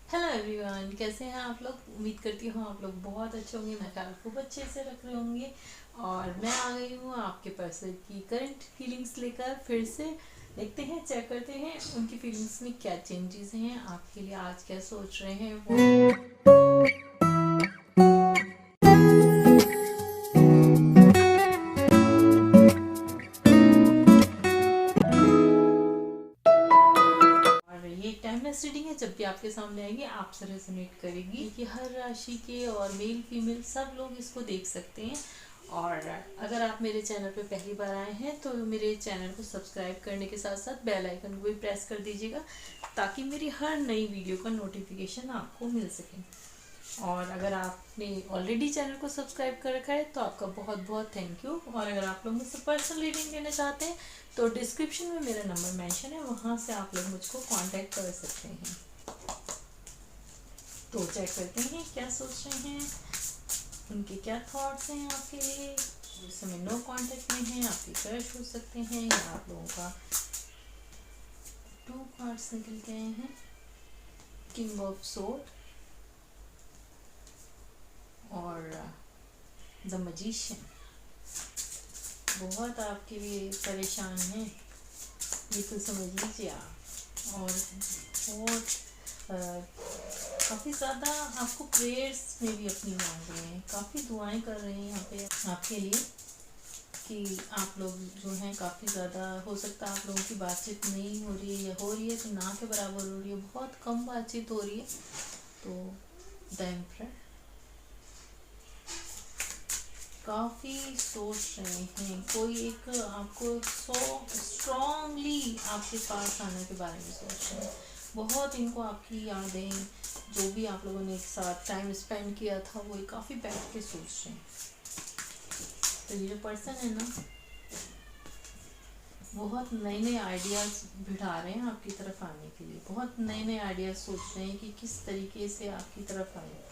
Hello everyone, कैसे हैं आप लोग। उम्मीद करती हूँ आप लोग बहुत अच्छे होंगे। मैं ख्याल खूब अच्छे से रख रहे होंगे। और मैं आ गई हूँ आपके पर्सन की करंट फीलिंग्स लेकर। फिर से देखते हैं, चेक करते हैं उनकी फीलिंग्स में क्या चेंजेस हैं, आपके लिए आज क्या सोच रहे हैं वो। और ये टाइमलेस रीडिंग है, जब भी आपके सामने आएगी आपसे रेजोनेट करेगी कि हर राशि के और मेल फीमेल सब लोग इसको देख सकते हैं। और अगर आप मेरे चैनल पे पहली बार आए हैं तो मेरे चैनल को सब्सक्राइब करने के साथ साथ बेल आइकन को भी प्रेस कर दीजिएगा, ताकि मेरी हर नई वीडियो का नोटिफिकेशन आपको मिल सके। और अगर आपने ऑलरेडी चैनल को सब्सक्राइब कर रखा है तो आपका बहुत बहुत थैंक यू। और अगर आप लोग मुझसे पर्सनल रीडिंग लेना चाहते हैं तो डिस्क्रिप्शन में मेरा नंबर मेंशन है, वहाँ से आप लोग मुझको कांटेक्ट कर सकते हैं। तो चेक करते हैं क्या सोच रहे हैं, उनके क्या थॉट्स हैं आपके लिए। जिस समय नो कांटेक्ट में है, आपके क्रश हो सकते हैं, या आप लोगों का 2 कार्ड्स निकल गए हैं। किंग ऑफ सोर्ड और द मैजिशियन। बहुत आपके लिए परेशान हैं, ये तो समझ लीजिए आप। और बहुत काफ़ी ज़्यादा आपको प्रेयर्स में भी अपनी मांग रहे हैं, काफ़ी दुआएं कर रहे हैं यहाँ पे आपके लिए कि आप लोग जो हैं काफ़ी ज़्यादा, हो सकता है आप लोगों की बातचीत नहीं हो रही है, या हो रही है तो ना के बराबर हो रही है, बहुत कम बातचीत हो रही है। तो द एम्परर काफ़ी सोच रहे हैं, कोई एक आपको स्ट्रॉन्गली आपके पास आने के बारे में सोच रहे हैं। बहुत इनको आपकी यादें, जो भी आप लोगों ने एक साथ टाइम स्पेंड किया था, वो काफ़ी बैठ के सोच रहे हैं। तो ये जो पर्सन है ना, बहुत नए नए आइडियाज़ भिड़ा रहे हैं आपकी तरफ आने के लिए। बहुत नए नए आइडियाज़ सोच रहे हैं कि किस तरीके से आपकी तरफ आए।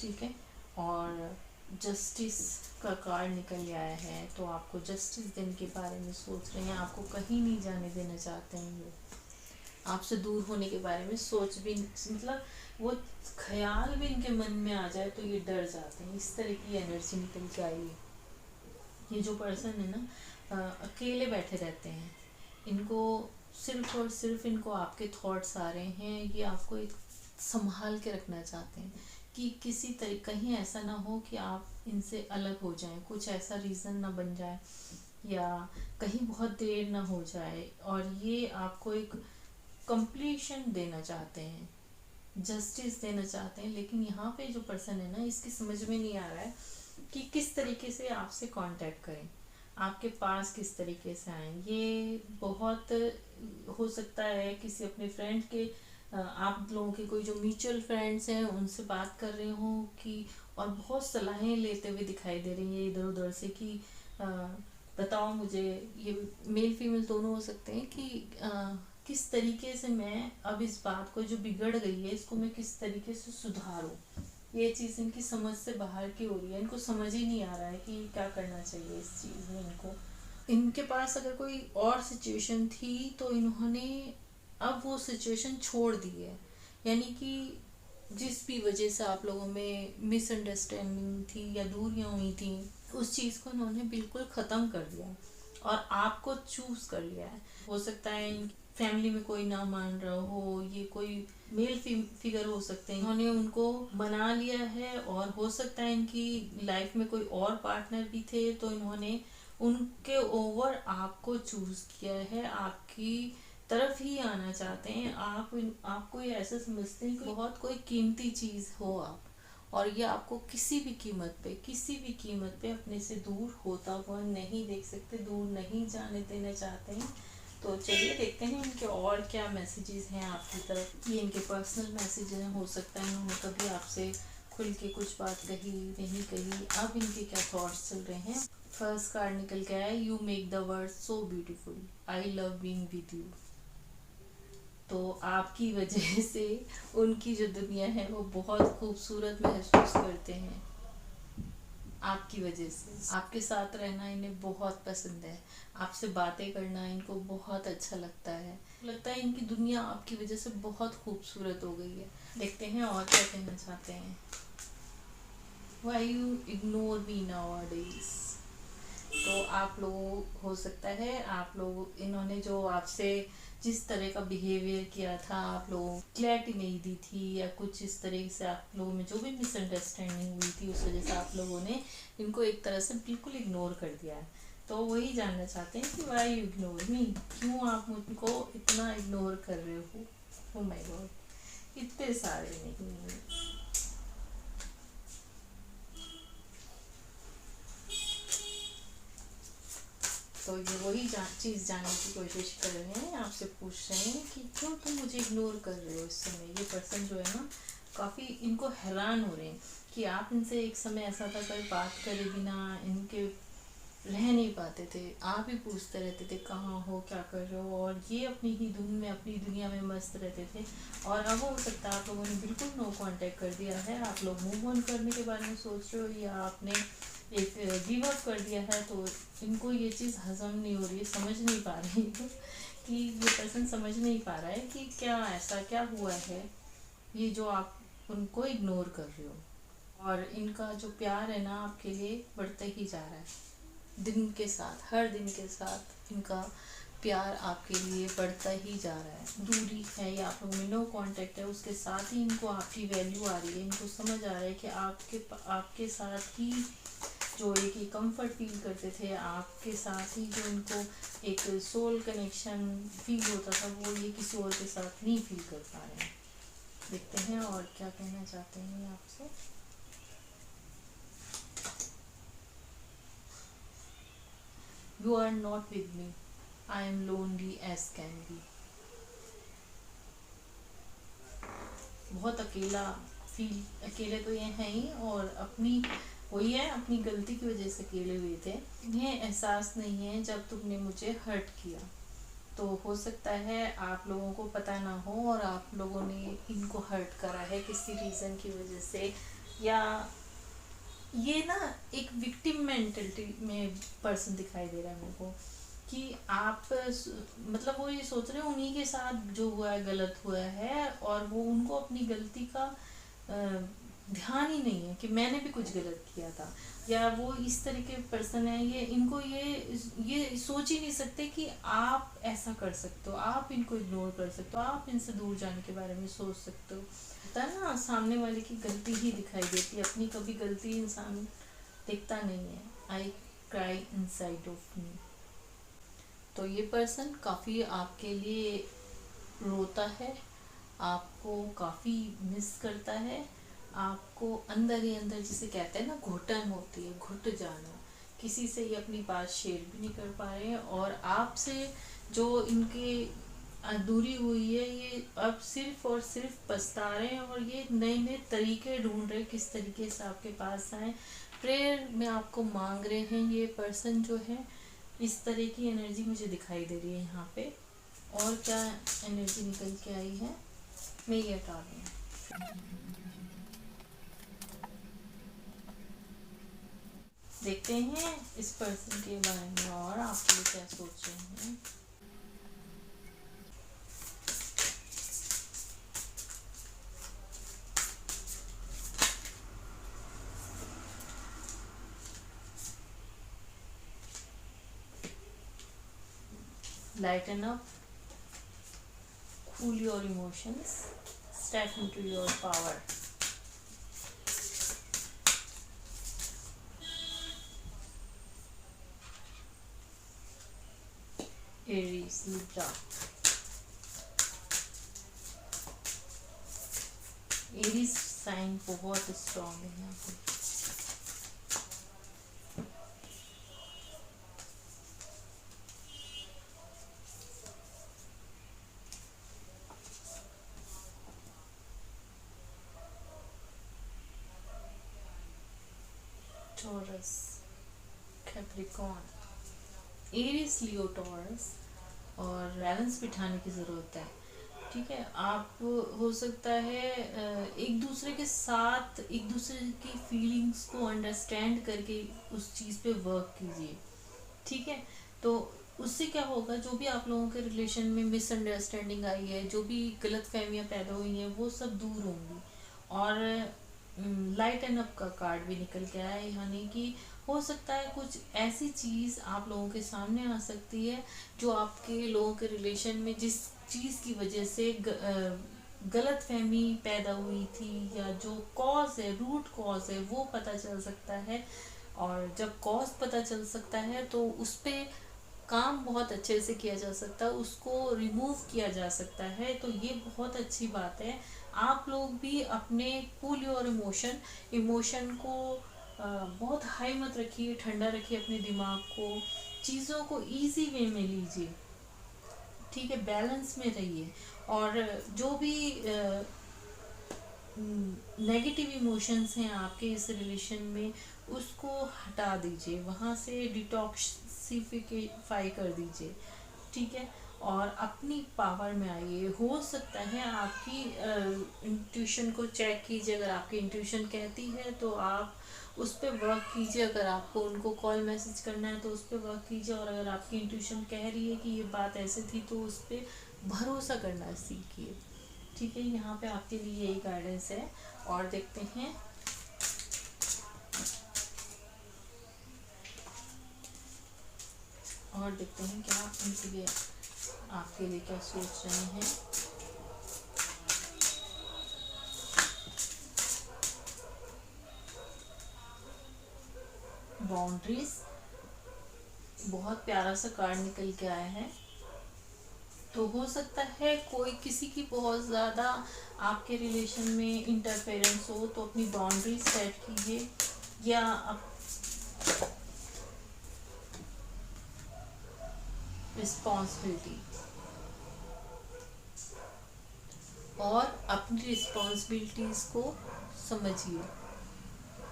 ठीक है। और जस्टिस का कार्ड निकल आया है, तो आपको जस्टिस देने के बारे में सोच रहे हैं। आपको कहीं नहीं जाने देना चाहते हैं वो, आपसे दूर होने के बारे में सोच भी, मतलब वो ख्याल भी इनके मन में आ जाए तो ये डर जाते हैं। इस तरह की एनर्जी निकल के आई है। ये जो पर्सन है ना, अकेले बैठे रहते हैं। इनको सिर्फ और सिर्फ इनको आपके थॉट्स आ रहे हैं। ये आपको एक संभाल के रखना चाहते हैं कि किसी तरीके कहीं ऐसा ना हो कि आप इनसे अलग हो जाएं, कुछ ऐसा रीज़न ना बन जाए, या कहीं बहुत देर ना हो जाए। और ये आपको एक कंप्लीशन देना चाहते हैं, जस्टिस देना चाहते हैं। लेकिन यहाँ पे जो पर्सन है ना, इसकी समझ में नहीं आ रहा है कि किस तरीके से आपसे कांटेक्ट करें, आपके पास किस तरीके से आए। ये बहुत हो सकता है किसी अपने फ्रेंड के, आप लोगों के कोई जो म्यूचुअल फ्रेंड्स हैं उनसे बात कर रहे हो कि, और बहुत सलाहें लेते हुए दिखाई दे रही है इधर उधर से कि बताओ मुझे, ये मेल फीमेल दोनों हो सकते हैं कि किस तरीके से मैं अब इस बात को जो बिगड़ गई है इसको मैं किस तरीके से सुधारूं। ये चीज़ इनकी समझ से बाहर की हो रही है। इनको समझ ही नहीं आ रहा है कि क्या करना चाहिए इस चीज़ में इनको। इनके पास अगर कोई और सिचुएशन थी तो इन्होंने अब वो सिचुएशन छोड़ दी है। यानी कि जिस भी वजह से आप लोगों में मिसअंडरस्टैंडिंग थी या दूरियां हुई थी, उस चीज़ को इन्होंने बिल्कुल ख़त्म कर दिया है और आपको चूज़ कर लिया है। हो सकता है फैमिली में कोई ना मान रहा हो, ये कोई मेल फिगर हो सकते हैं, इन्होंने उनको बना लिया है। और हो सकता है इनकी लाइफ में कोई और पार्टनर भी थे, तो इन्होंने उनके ओवर आपको चूज किया है, आपकी तरफ ही आना चाहते हैं। आपको ये ऐसा समझते हैं कि बहुत कोई कीमती चीज़ हो आप, और ये आपको किसी भी कीमत पे अपने से दूर होता हुआ नहीं देख सकते, दूर नहीं जाने देना चाहते हैं। तो चलिए देखते हैं इनके और क्या मैसेजेस हैं आपकी तरफ। ये इनके पर्सनल मैसेज हैं, हो सकता है इन्होंने कभी आपसे खुल के कुछ बात कही नहीं कही, अब इनके क्या थॉट्स चल रहे हैं। फर्स्ट कार्ड निकल के आया, you make the world so beautiful, I love being with you. तो आपकी वजह से उनकी जो दुनिया है वो बहुत खूबसूरत महसूस करते हैं। आपकी वजह से। आपके साथ रहना इन्हें बहुत पसंद है, आपसे बातें करना इनको बहुत अच्छा लगता है इनकी दुनिया आपकी वजह से बहुत खूबसूरत हो गई है। देखते हैं और क्या कहना चाहते हैं। Why you ignore me nowadays? तो आप लोग हो सकता है आप लोग इन्होंने जो आपसे जिस तरह का बिहेवियर किया था, आप लोगों क्लैरिटी नहीं दी थी या कुछ इस तरह से आप लोगों में जो भी मिसअंडरस्टैंडिंग हुई थी उस वजह से आप लोगों ने इनको एक तरह से बिल्कुल इग्नोर कर दिया है। तो वही जानना चाहते हैं कि वाई यू इग्नोर मी, क्यों आप मुझको इतना इग्नोर कर रहे हो। ओ माय गॉड, इतने सारे नहीं। तो ये वही चीज़ जानने की कोशिश कर रहे हैं, आपसे पूछ रहे हैं कि क्यों तुम मुझे इग्नोर कर रहे हो इस समय। ये पर्सन जो है ना काफ़ी इनको हैरान हो रहे हैं कि आप इनसे एक समय ऐसा था कभी बात करे बिना इनके रह नहीं पाते थे, आप ही पूछते रहते थे कहाँ हो क्या कर रहे हो, और ये अपनी ही धुन में अपनी दुनिया में मस्त रहते थे। और अब हो सकता है आप लोगों ने बिल्कुल नो कांटेक्ट कर दिया है, आप लोग मूव ऑन करने के बारे में सोच रहे हो या आपने एक गिव अप कर दिया है। तो इनको ये चीज़ हजम नहीं हो रही है, समझ नहीं पा रही है कि ये पर्सन समझ नहीं पा रहा है कि क्या ऐसा क्या हुआ है ये जो आप उनको इग्नोर कर रहे हो। और इनका जो प्यार है ना आपके लिए बढ़ता ही जा रहा है, दिन के साथ हर दिन के साथ इनका प्यार आपके लिए बढ़ता ही जा रहा है। दूरी है या आप लोगों में नो कांटेक्ट है, उसके साथ ही इनको आपकी वैल्यू आ रही है। इनको समझ आ रहा है कि आपके साथ ही जो एक ही कंफर्ट फील करते थे, आपके साथ ही जो इनको एक सोल कनेक्शन फील होता था, वो ये किसी और के साथ नहीं फील कर पा रहे हैं। देखते हैं और क्या कहना चाहते हैं आपसे। You are not with me. I am lonely as can be. बहुत अकेला फील, अकेले तो ये हैं ही, और अपनी वही है अपनी गलती की वजह से अकेले हुए थे। इन्हें एहसास नहीं है जब तुमने मुझे हर्ट किया। तो हो सकता है आप लोगों को पता ना हो और आप लोगों ने इनको हर्ट करा है किसी रीज़न की वजह से, या ये ना एक विक्टिम मेंटलिटी में पर्सन दिखाई दे रहा है मेरे को कि आप मतलब वो ये सोच रहे हैं उन्हीं के साथ जो हुआ है गलत हुआ है, और वो उनको अपनी गलती का ध्यान ही नहीं है कि मैंने भी कुछ गलत किया था। या वो इस तरह के पर्सन है, ये इनको ये सोच ही नहीं सकते कि आप ऐसा कर सकते हो, आप इनको इग्नोर कर सकते हो, आप इनसे दूर जाने के बारे में सोच सकते हो। होता है ना सामने वाले की गलती ही दिखाई देती है, अपनी कभी गलती इंसान दिखता नहीं है। I cry inside of me. तो ये पर्सन काफ़ी आपके लिए रोता है, आपको काफ़ी मिस करता है, आपको अंदर ही अंदर जिसे कहते हैं ना घुटन होती है, घुट जाना, किसी से ये अपनी बात शेयर भी नहीं कर पा रहे हैं। और आपसे जो इनकी दूरी हुई है, ये अब सिर्फ और सिर्फ पछता रहे हैं और ये नए नए तरीके ढूंढ रहे हैं किस तरीके से आपके पास आए। प्रेयर में आपको मांग रहे हैं ये पर्सन जो है, इस तरह की एनर्जी मुझे दिखाई दे रही है यहाँ पे। और क्या एनर्जी निकल के आई है मैं ये हटा रही हूँ। देखते हैं इस पर्सन के बारे में और आप लोग क्या सोच रहे हैं। Lighten up, cool your emotions, step into your power. Aries, Libra. Aries sign बहुत स्ट्रॉन्ग है यहाँ पे। Taurus, Capricorn, Aries, Leo, Taurus, और बैलेंस बिठाने की ज़रूरत है। ठीक है। आप हो सकता है एक दूसरे के साथ एक दूसरे की फीलिंग्स को अंडरस्टैंड करके उस चीज़ पे वर्क कीजिए। ठीक है। तो उससे क्या होगा, जो भी आप लोगों के रिलेशन में मिसअंडरस्टैंडिंग आई है, जो भी गलत फहमियाँ पैदा हुई हैं, वो सब दूर होंगी। और लाइट एंड अप का कार्ड भी निकल के आया है, यानी कि हो सकता है कुछ ऐसी चीज़ आप लोगों के सामने आ सकती है जो आपके लोगों के रिलेशन में जिस चीज़ की वजह से गलत फहमी पैदा हुई थी, या जो कॉज है, रूट कॉज है, वो पता चल सकता है। और जब कॉज पता चल सकता है तो उस पर काम बहुत अच्छे से किया जा सकता है, उसको रिमूव किया जा सकता है। तो ये बहुत अच्छी बात है। आप लोग भी अपने कूल योर इमोशन को बहुत हाई मत रखिए, ठंडा रखिए अपने दिमाग को, चीज़ों को इजी वे में लीजिए। ठीक है, बैलेंस में रहिए। और जो भी नेगेटिव इमोशंस हैं आपके इस रिलेशन में, उसको हटा दीजिए, वहाँ से डिटॉक्सिफाई कर दीजिए। ठीक है। और अपनी पावर में आइए। हो सकता है आपकी इंट्यूशन को चेक कीजिए, अगर आपकी इंट्यूशन कहती है तो आप उस पर वर्क कीजिए। अगर आपको उनको कॉल मैसेज करना है तो उस पर वर्क कीजिए। और अगर आपकी इंट्यूशन कह रही है कि ये बात ऐसे थी तो उस पर भरोसा करना सीखिए। ठीक है, यहाँ पे आपके लिए यही गाइडेंस है। और देखते हैं क्या उनके लिए आपके लिए क्या सोच रहे हैं। बाउंड्रीज, बहुत प्यारा सा कार्ड निकल के आया है। तो हो सकता है कोई किसी की बहुत ज़्यादा आपके रिलेशन में इंटरफेरेंस हो, तो अपनी बाउंड्री सेट कीजिए। या रिस्पॉन्सिबिलिटी, और अपनी रिस्पॉन्सिबिलिटीज़ को समझिए।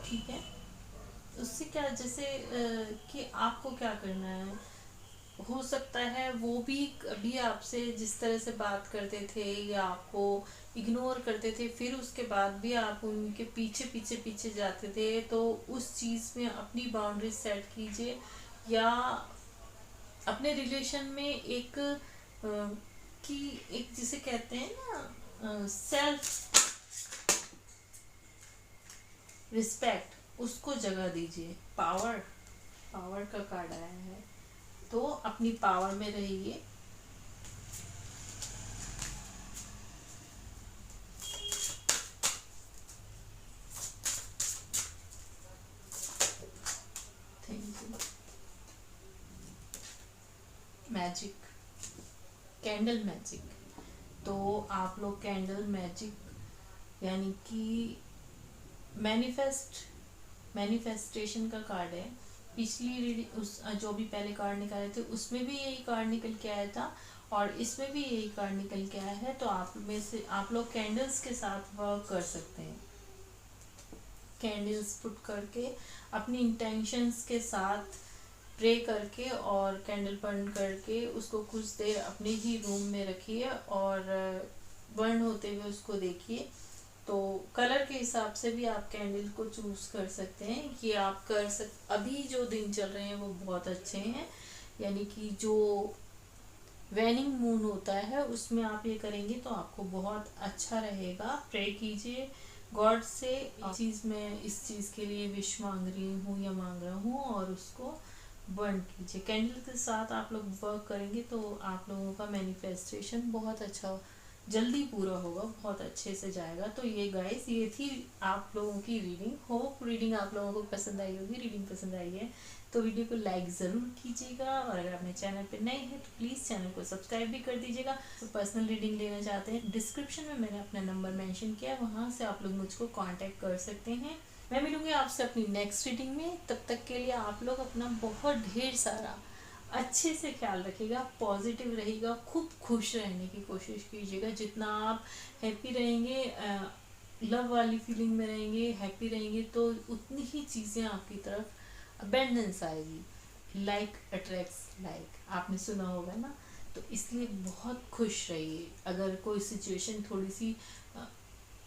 ठीक है। उससे क्या, जैसे कि आपको क्या करना है। हो सकता है वो भी कभी आपसे जिस तरह से बात करते थे या आपको इग्नोर करते थे, फिर उसके बाद भी आप उनके पीछे पीछे पीछे जाते थे, तो उस चीज़ में अपनी बाउंड्री सेट कीजिए। या अपने रिलेशन में एक कि एक जिसे कहते हैं ना सेल्फ रिस्पेक्ट, उसको जगह दीजिए। पावर का कार्ड आया है, तो अपनी पावर में रहिए। Thank you. Magic, candle magic. तो आप लोग कैंडल मैजिक यानी कि मैनिफेस्टेशन का कार्ड है। पिछली रीडिंग उस जो भी पहले कार्ड निकाले थे उसमें भी यही कार्ड निकल के आया था, और इसमें भी यही कार्ड निकल के आया है। तो आप में से आप लोग कैंडल्स के साथ वर्क कर सकते हैं। कैंडल्स पुट करके अपनी इंटेंशंस के साथ प्रे करके और कैंडल बर्न करके उसको कुछ देर अपने ही रूम में रखिए और बर्न होते हुए उसको देखिए। तो कलर के हिसाब से भी आप कैंडल को चूज कर सकते हैं कि आप अभी जो दिन चल रहे हैं वो बहुत अच्छे हैं, यानी कि जो वेनिंग मून होता है उसमें आप ये करेंगे तो आपको बहुत अच्छा रहेगा। प्रे कीजिए गॉड से, चीज़ मैं इस चीज़ के लिए विश मांग रही हूँ या मांग रहा हूँ, और उसको बर्न कीजिए। कैंडल के साथ आप लोग वर्क करेंगे तो आप लोगों का मैनिफेस्टेशन बहुत अच्छा जल्दी पूरा होगा, बहुत अच्छे से जाएगा। तो ये गाइस, ये थी आप लोगों की रीडिंग। होप रीडिंग आप लोगों को पसंद आई होगी। रीडिंग पसंद आई है तो वीडियो को लाइक ज़रूर कीजिएगा, और अगर अपने चैनल पे नए हैं तो प्लीज़ चैनल को सब्सक्राइब भी कर दीजिएगा। तो पर्सनल रीडिंग लेना चाहते हैं, डिस्क्रिप्शन में मैंने अपना नंबर मेंशन किया है, वहाँ से आप लोग मुझको कांटेक्ट कर सकते हैं। मैं मिलूंगी आपसे अपनी नेक्स्ट रीडिंग में। तब तक के लिए आप लोग अपना बहुत ढेर सारा अच्छे से ख्याल रखिएगा, पॉजिटिव रहिएगा, खूब खुश रहने की कोशिश कीजिएगा। जितना आप हैप्पी रहेंगे, लव वाली फीलिंग में रहेंगे, हैप्पी रहेंगे, तो उतनी ही चीज़ें आपकी तरफ अबेंडेंस आएगी। लाइक अट्रैक्ट्स लाइक, आपने सुना होगा ना। तो इसलिए बहुत खुश रहिए। अगर कोई सिचुएशन थोड़ी सी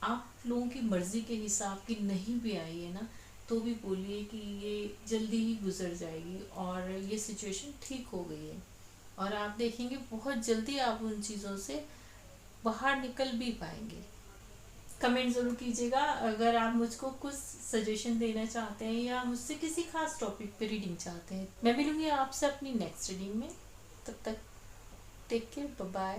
आप लोगों की मर्ज़ी के हिसाब की नहीं भी आई है ना, तो भी बोलिए कि ये जल्दी ही गुजर जाएगी और ये सिचुएशन ठीक हो गई है, और आप देखेंगे बहुत जल्दी आप उन चीज़ों से बाहर निकल भी पाएंगे। कमेंट ज़रूर कीजिएगा अगर आप मुझको कुछ सजेशन देना चाहते हैं या मुझसे किसी खास टॉपिक पे रीडिंग चाहते हैं। मैं मिलूंगी आपसे अपनी नेक्स्ट रीडिंग में। तब तक टेक केयर, बाय बाय।